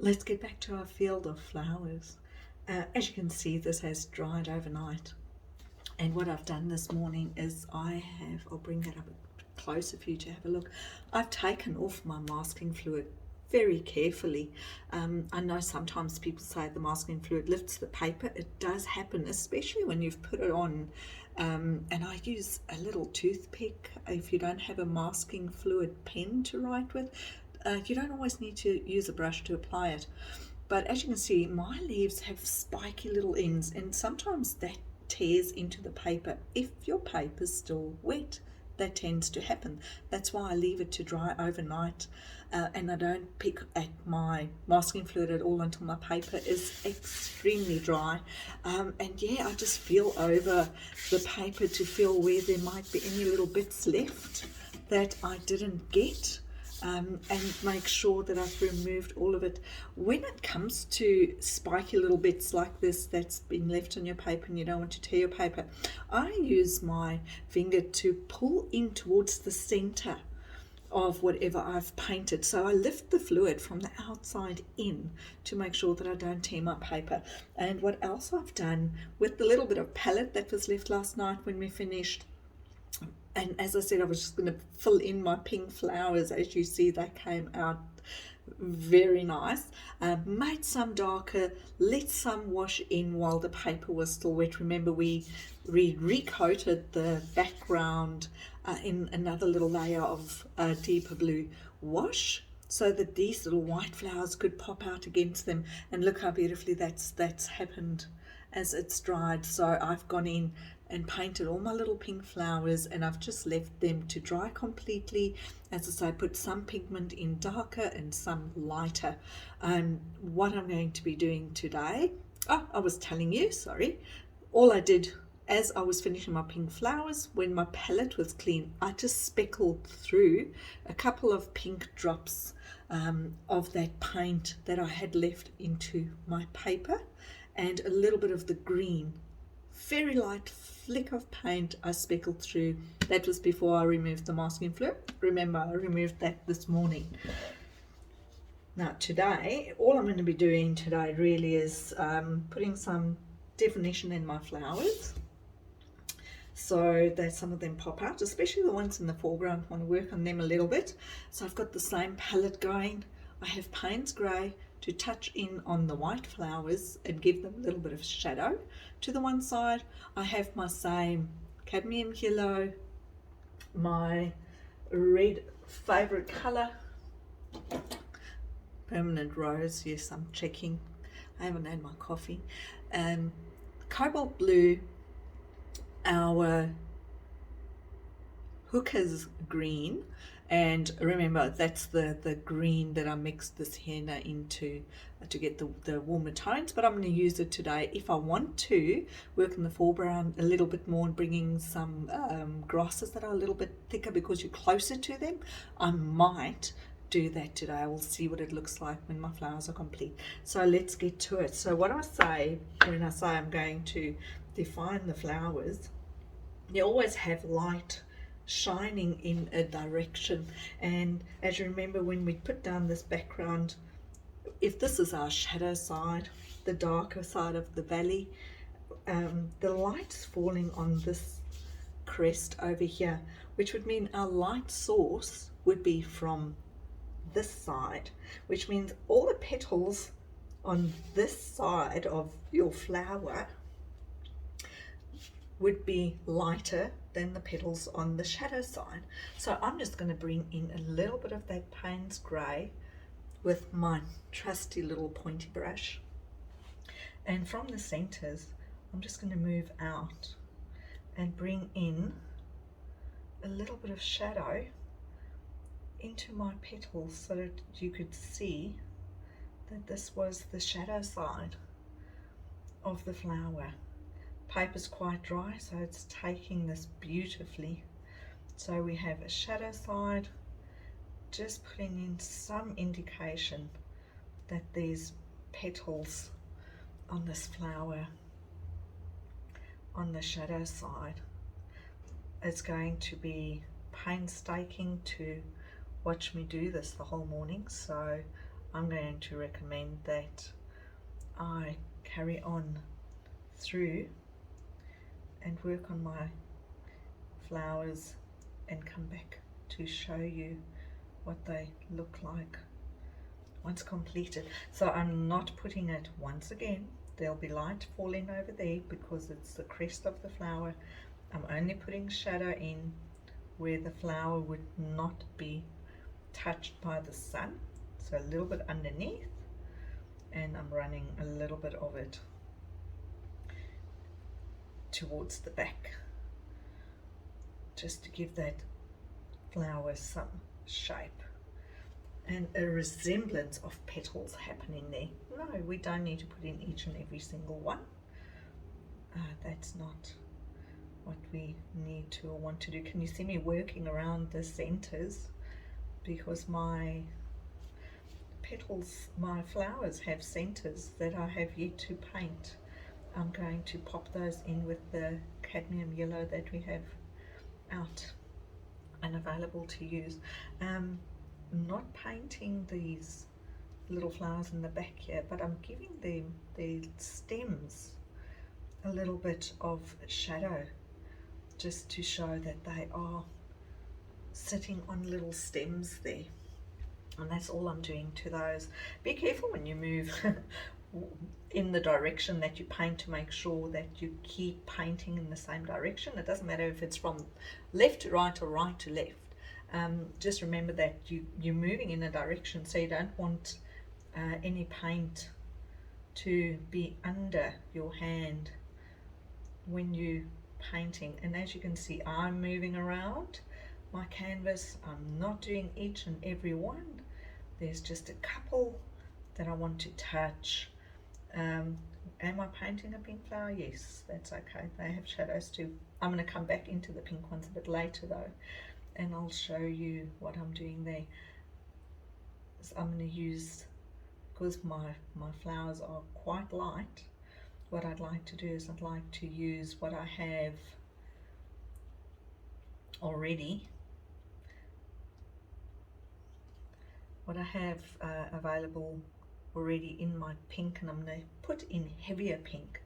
Let's get back to our field of flowers. As you can see, this has dried overnight. And what I've done this morning is I'll bring that up closer for you to have a look. I've taken off my masking fluid very carefully. I know sometimes people say the masking fluid lifts the paper. It does happen, especially when you've put it on. And I use a little toothpick if you don't have a masking fluid pen to write with. You don't always need to use a brush to apply it. But as you can see, my leaves have spiky little ends, and sometimes that tears into the paper. If your paper's still wet, that tends to happen. That's why I leave it to dry overnight, and I don't pick at my masking fluid at all until my paper is extremely dry. And yeah, I just feel over the paper to feel where there might be any little bits left that I didn't get. And make sure that I've removed all of it. When it comes to spiky little bits like this that's been left on your paper and you don't want to tear your paper, I use my finger to pull in towards the center of whatever I've painted. So I lift the fluid from the outside in to make sure that I don't tear my paper. And what else I've done with the little bit of palette that was left last night when we finished, and as I said, I was just going to fill in my pink flowers. As you see, they came out very nice. Made some darker, let some wash in while the paper was still wet. Remember, we recoated the background in another little layer of deeper blue wash, so that these little white flowers could pop out against them. And look how beautifully that's happened as it's dried. So I've gone in and painted all my little pink flowers, and I've just left them to dry completely. As I say, put some pigment in darker and some lighter. What I'm going to be doing today, I was telling you, sorry, all I did as I was finishing my pink flowers, when my palette was clean, I just speckled through a couple of pink drops of that paint that I had left into my paper, and a little bit of the green, very light flick of paint I speckled through. That was before I removed the masking fluid. Remember, I removed that this morning. Now today, all I'm going to be doing today really is putting some definition in my flowers, so that some of them pop out, especially the ones in the foreground. I want to work on them a little bit. So I've got the same palette going. I have Payne's Grey to touch in on the white flowers and give them a little bit of shadow. To the one side, I have my same cadmium yellow, my red favorite color, permanent rose. Yes, I'm checking. I haven't had my coffee. Cobalt blue, our hooker's green, and remember that's the green that I mixed this henna into to get the warmer tones, but I'm going to use it today. If I want to work in the foreground a little bit more and bringing some grasses that are a little bit thicker because you're closer to them, I might do that today. We'll see what it looks like when my flowers are complete. So let's get to it. So what I say when I say I'm going to define the flowers, you always have light shining in a direction. And as you remember, when we put down this background, if this is our shadow side, the darker side of the valley, the light's falling on this crest over here, which would mean our light source would be from this side, which means all the petals on this side of your flower would be lighter than the petals on the shadow side. So I'm just going to bring in a little bit of that Payne's Grey with my trusty little pointy brush, and from the centers I'm just going to move out and bring in a little bit of shadow into my petals so that you could see that this was the shadow side of the flower. Paper's quite dry, so it's taking this beautifully. So we have a shadow side, just putting in some indication that there's petals on this flower on the shadow side. It's going to be painstaking to watch me do this the whole morning, so I'm going to recommend that I carry on through and work on my flowers and come back to show you what they look like once completed. So I'm not putting it once again. There'll be light falling over there because it's the crest of the flower. I'm only putting shadow in where the flower would not be touched by the sun, so a little bit underneath, and I'm running a little bit of it towards the back just to give that flower some shape and a resemblance of petals happening there. No, we don't need to put in each and every single one. That's not what we need to or want to do. Can you see me working around the centers? Because my petals, my flowers have centers that I have yet to paint. I'm going to pop those in with the cadmium yellow that we have out and available to use. Not painting these little flowers in the back here, but I'm giving them the stems a little bit of shadow just to show that they are sitting on little stems there. And that's all I'm doing to those. Be careful when you move in the direction that you paint to make sure that you keep painting in the same direction. It doesn't matter if it's from left to right or right to left. Just remember that you're moving in a direction, so you don't want any paint to be under your hand when you're painting. And as you can see, I'm moving around my canvas. I'm not doing each and every one. There's just a couple that I want to touch. Am I painting a pink flower? Yes, that's okay. They have shadows too. I'm going to come back into the pink ones a bit later though, and I'll show you what I'm doing there. So I'm going to use, because my flowers are quite light, what I'd like to do is I'd like to use what I have already, what I have available already in my pink, and I'm going to put in heavier pink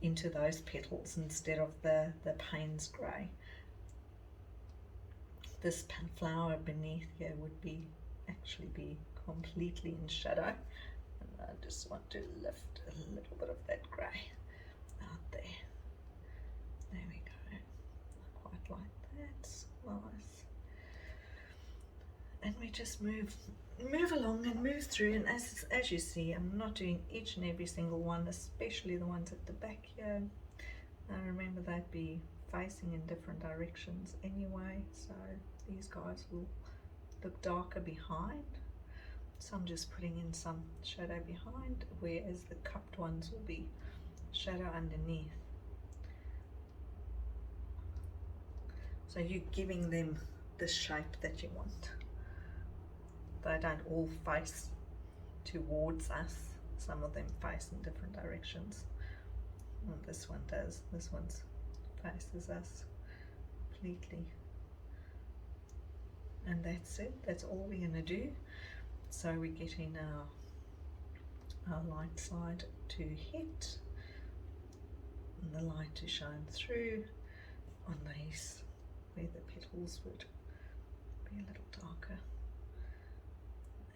into those petals instead of the Payne's grey. This flower beneath here would actually be completely in shadow, and I just want to lift a little bit of that grey out there. There we go. I quite like that. Nice. And we just move along and move through, and as you see, I'm not doing each and every single one, especially the ones at the back here. Remember they'd be facing in different directions anyway, so these guys will look darker behind, so I'm just putting in some shadow behind, whereas the cupped ones will be shadow underneath. So you're giving them the shape that you want. They don't all face towards us. Some of them face in different directions. Well, this one does. This one faces us completely. And that's it. That's all we're going to do. So we're getting our light side to hit and the light to shine through on these where the petals would be a little darker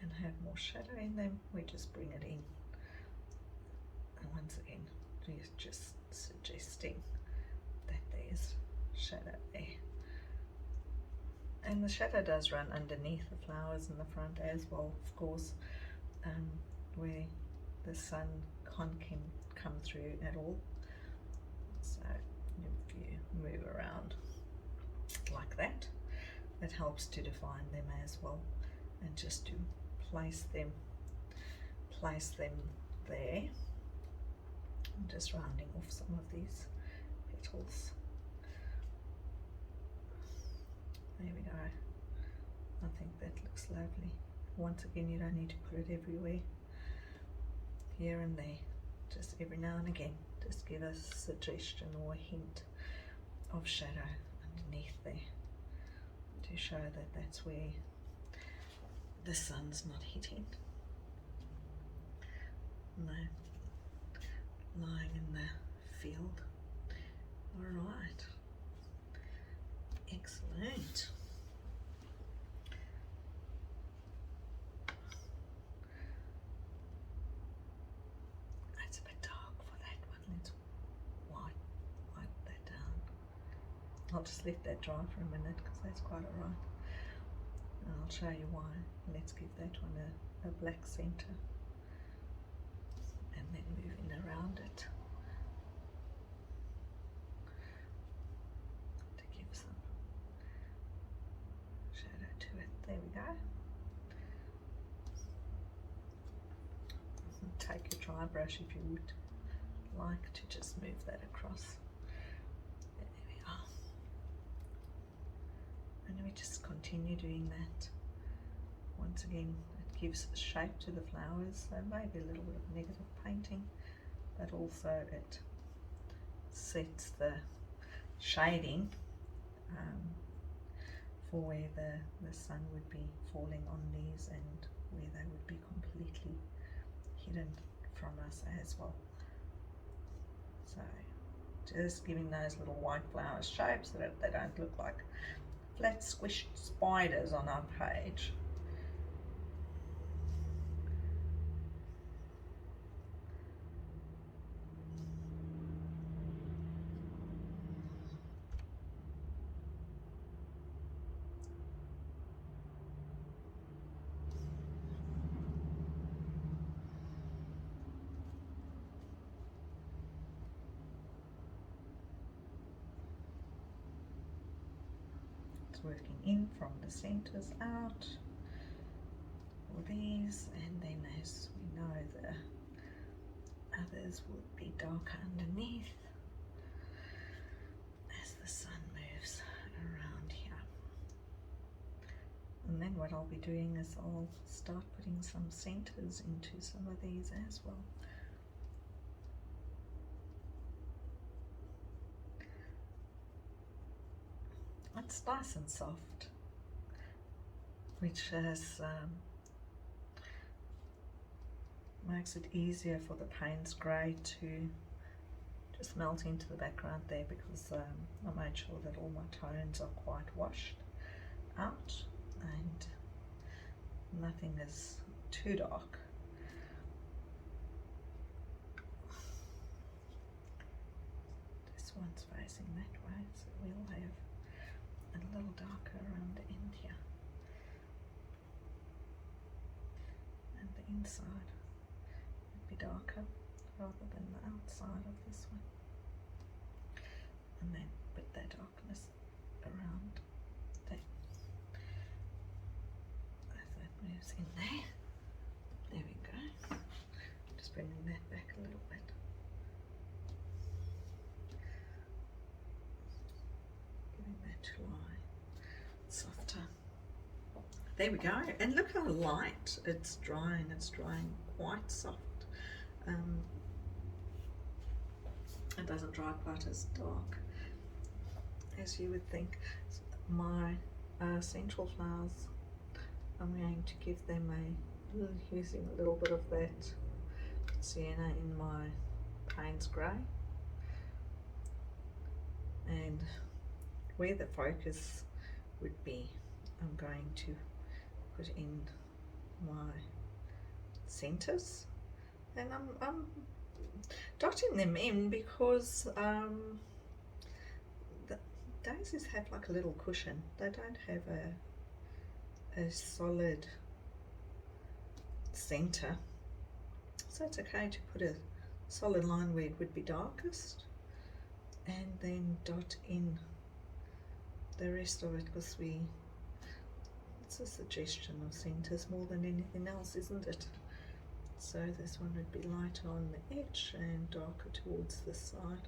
and have more shadow in them. We just bring it in, and once again we're just suggesting that there's shadow there, and the shadow does run underneath the flowers in the front as well, of course, where the sun can't come through at all. So if you move around like that, it helps to define them as well, and just to place them there. I'm just rounding off some of these petals. There we go. I think that looks lovely. Once again, you don't need to put it everywhere. Here and there, just every now and again, just give a suggestion or a hint of shadow underneath there to show that that's where the sun's not hitting. lying in the field. All right, excellent. It's a bit dark for that one. Let's wipe that down. I'll just let that dry for a minute because that's quite alright. And I'll show you why. Let's give that one a black center. And then moving around it to give some shadow to it. There we go. And take your dry brush if you would like to just move that across. There we are. And we just continue doing that. Once again, it gives shape to the flowers, so maybe a little bit of negative painting, but also it sets the shading for where the sun would be falling on these and where they would be completely hidden from us as well. So just giving those little white flowers shape so that they don't look like flat squished spiders on our page. Working in from the centers out for these, and then as we know the others would be darker underneath as the sun moves around here. And then what I'll be doing is I'll start putting some centers into some of these as well. It's nice and soft, which makes it easier for the Payne's grey to just melt into the background there, because I made sure that all my tones are quite washed out and nothing is too dark. This one's facing that way, so we'll have a little darker around the end here, and the inside would be darker rather than the outside of this one, and then put that darkness around there as that moves in there. There we go. Just bringing that back a little bit. To lie softer. There we go, and look how light it's drying. It's drying quite soft. It doesn't dry quite as dark as you would think. My central flowers, I'm going to give them using a little bit of that sienna in my Payne's grey, and where the focus would be, I'm going to put in my centers, and I'm dotting them in because the daisies have like a little cushion. They don't have a solid center, so it's okay to put a solid line where it would be darkest and then dot in the rest of it, because it's a suggestion of centers more than anything else, isn't it? So this one would be lighter on the edge and darker towards this side,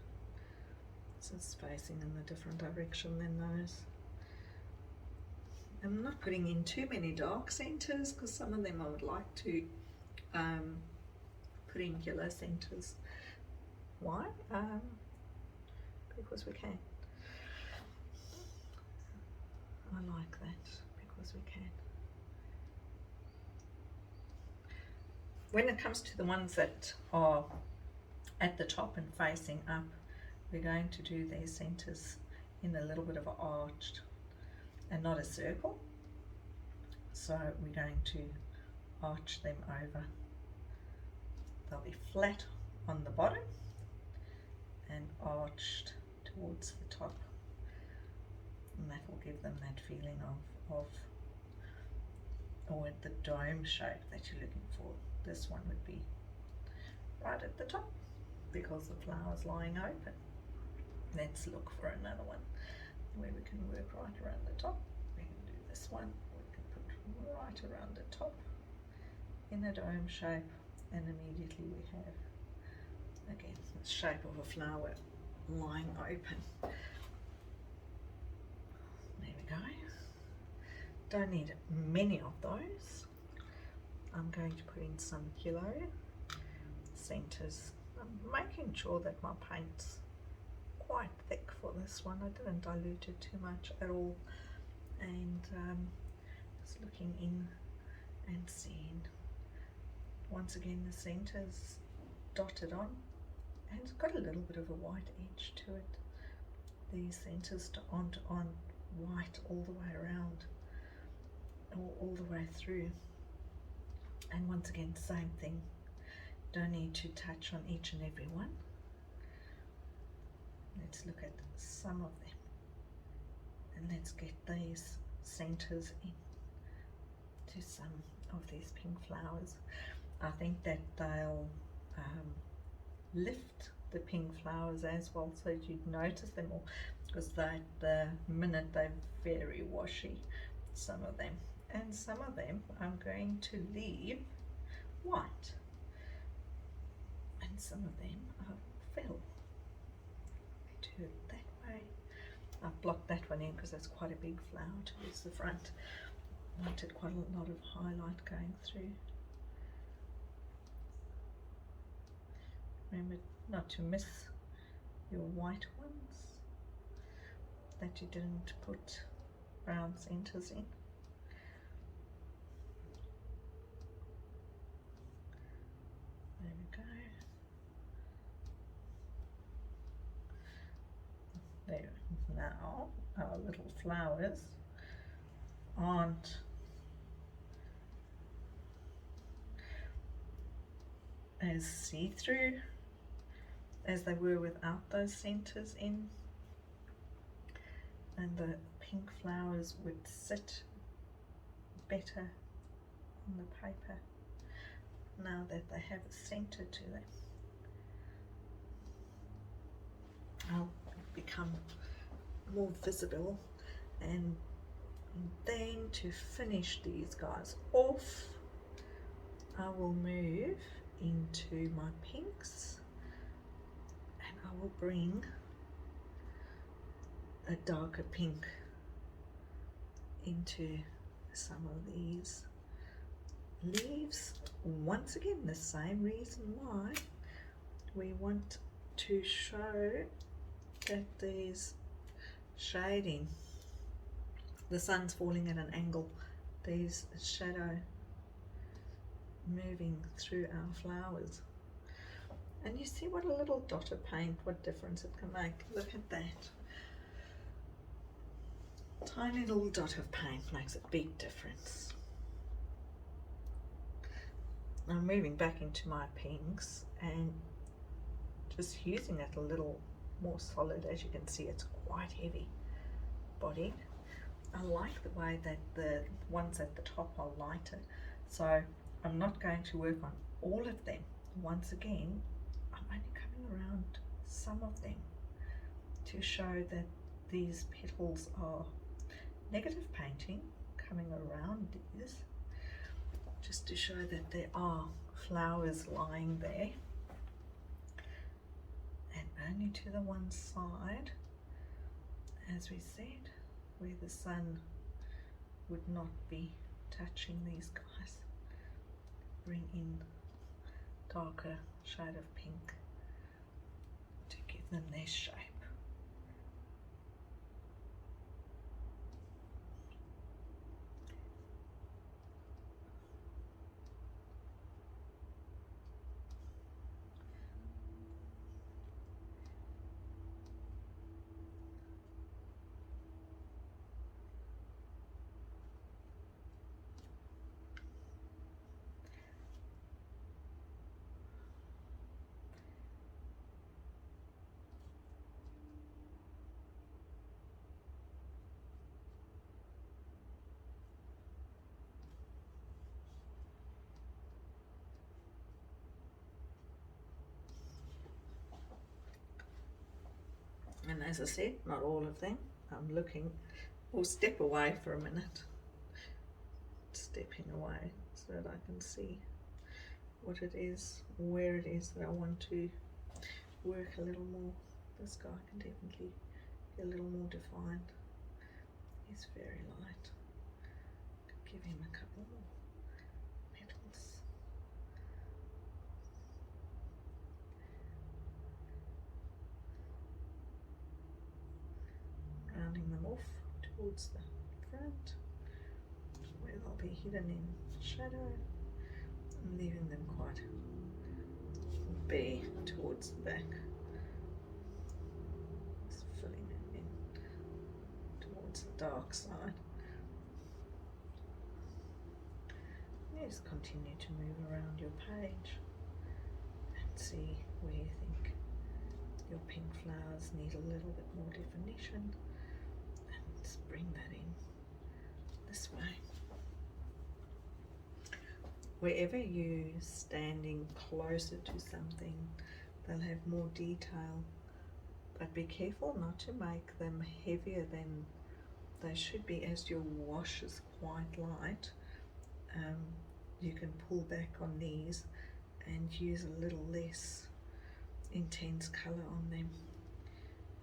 so it's facing in a different direction than those. I'm not putting in too many dark centers because some of them I would like to put in yellow centers. Why? Because we can. I like that, because we can. when it comes to the ones that are at the top and facing up, we're going to do their centers in a little bit of an arch and not a circle. So we're going to arch them over. They'll be flat on the bottom and arched towards the top, and that will give them that feeling of or the dome shape that you're looking for. This one would be right at the top because the flower's lying open. Let's look for another one where we can work right around the top. We can do this one. We can put right around the top in a dome shape, and immediately we have, again, the shape of a flower lying open. There we go. Don't need many of those. I'm going to put in some yellow centers. I'm making sure that my paint's quite thick for this one. I didn't dilute it too much at all, and just looking in and seeing once again the centers dotted on, and it's got a little bit of a white edge to it. These centers aren't on white all the way around or all the way through. And once again, same thing, don't need to touch on each and every one. Let's look at some of them and let's get these centers in to some of these pink flowers. I think that they'll lift the pink flowers as well, so that you'd notice them all, because at the minute they're very washy, some of them, and some of them I'm going to leave white, and some of them I will fill. Do it that way. I've blocked that one in because that's quite a big flower towards the front. Wanted quite a lot of highlight going through. Remember not to miss your white ones that you didn't put brown centers in. There we go. There. Now our little flowers aren't as see-through as they were without those centers in, and the pink flowers would sit better on the paper now that they have a center to them. I'll become more visible, and then to finish these guys off, I will move into my pinks, and I will bring a darker pink into some of these leaves. Once again, the same reason why we want to show that there's shading. The sun's falling at an angle, there's a shadow moving through our flowers, and you see what a little dot of paint, what difference it can make. Look at that, tiny little dot of paint makes a big difference. I'm moving back into my pinks and just using it a little more solid. As you can see, it's quite heavy bodied. I like the way that the ones at the top are lighter, so I'm not going to work on all of them. Once again, I'm only coming around some of them to show that these petals are negative painting, coming around these, just to show that there are flowers lying there, and only to the one side, as we said, where the sun would not be touching these guys. Bring in darker shade of pink to give them their shape. As I said, not all of them. I'm looking, or step away for a minute. Stepping away so that I can see what it is, where it is that I want to work a little more. This guy can definitely be a little more defined. He's very light. Could give him a couple more petals. Rounding them off towards the front, where they'll be hidden in shadow, and leaving them quite bare towards the back. Just filling it in towards the dark side. Just continue to move around your page and see where you think your pink flowers need a little bit more definition, and just bring that in this way. Wherever you're standing closer to something, they'll have more detail, but be careful not to make them heavier than they should be. As your wash is quite light, you can pull back on these and use a little less intense colour on them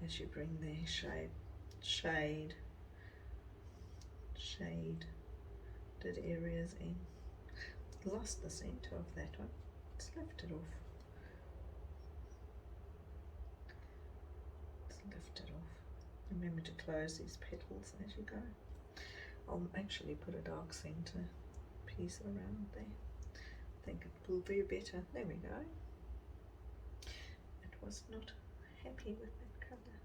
as you bring their shaded areas in. Lost the centre of that one. Let's lift it off. Let's lift it off. Remember to close these petals as you go. I'll actually put a dark centre piece around there. I think it will be better. There we go. It was not happy with that colour.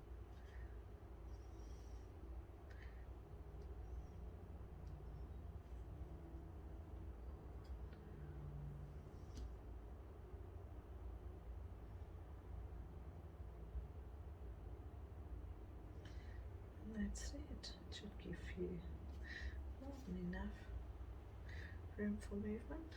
That's it. It should give you more than enough room for movement.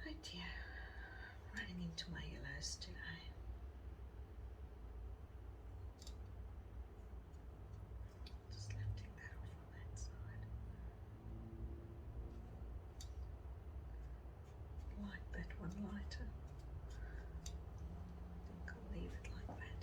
Oh dear, running into my yellows today. Just lifting that off on that side. Like that one lighter. I think I'll leave it like that.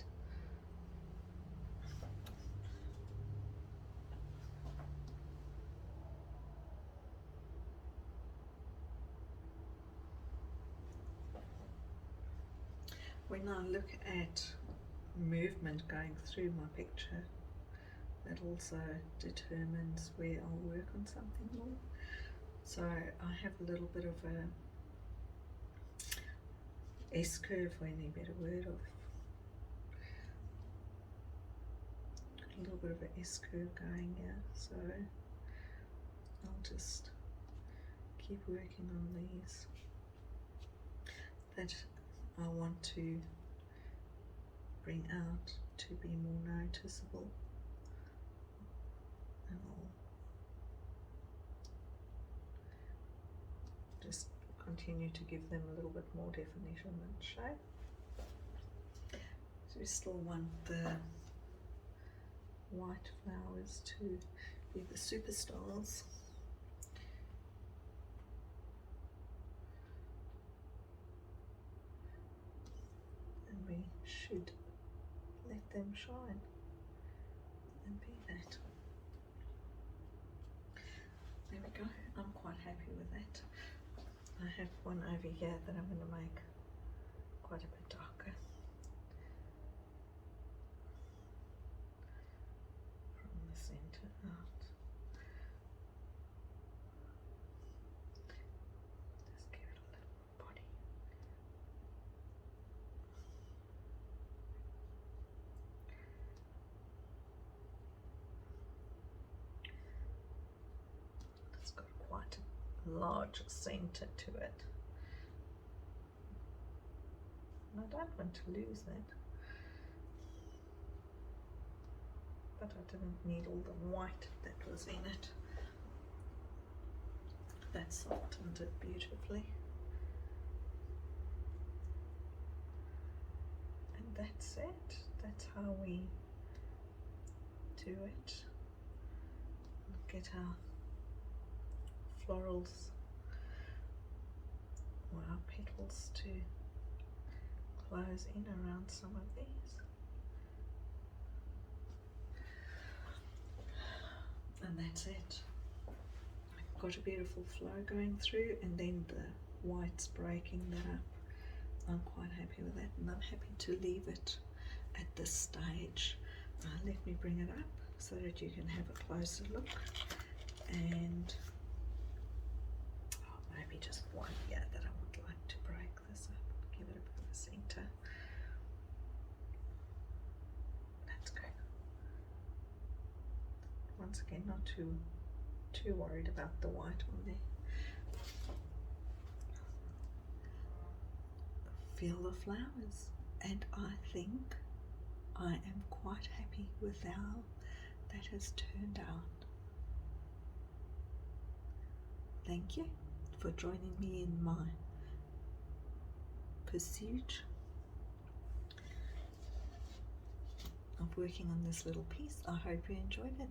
When I look at movement going through my picture, that also determines where I'll work on something more. So I have a little bit of a S-curve, for any better word, of a little bit of an S-curve going here. So I'll just keep working on these that I want to bring out to be more noticeable, and I'll just continue to give them a little bit more definition and shape. So we still want the white flowers to be the superstars. We should let them shine and be that. There we go. I'm quite happy with that. I have one over here that I'm going to make quite a bit darker from the center out. Just give it a little more body. It's got quite a large centre to it. And I don't want to lose that. But I didn't need all the white that was in it. That softened it beautifully. And that's it. That's how we do it. Get our florals or our petals to close in around some of these. And that's it. I've got a beautiful flow going through, and then the white's breaking that up. I'm quite happy with that, and I'm happy to leave it at this stage. Let me bring it up so that you can have a closer look, and maybe just one here that I would like to break this up, give it a bit of a center. That's good. Once again, not too worried about the white on there. Feel the flowers, and I think I am quite happy with how that has turned out. Thank you for joining me in my pursuit of working on this little piece. I hope you enjoyed it.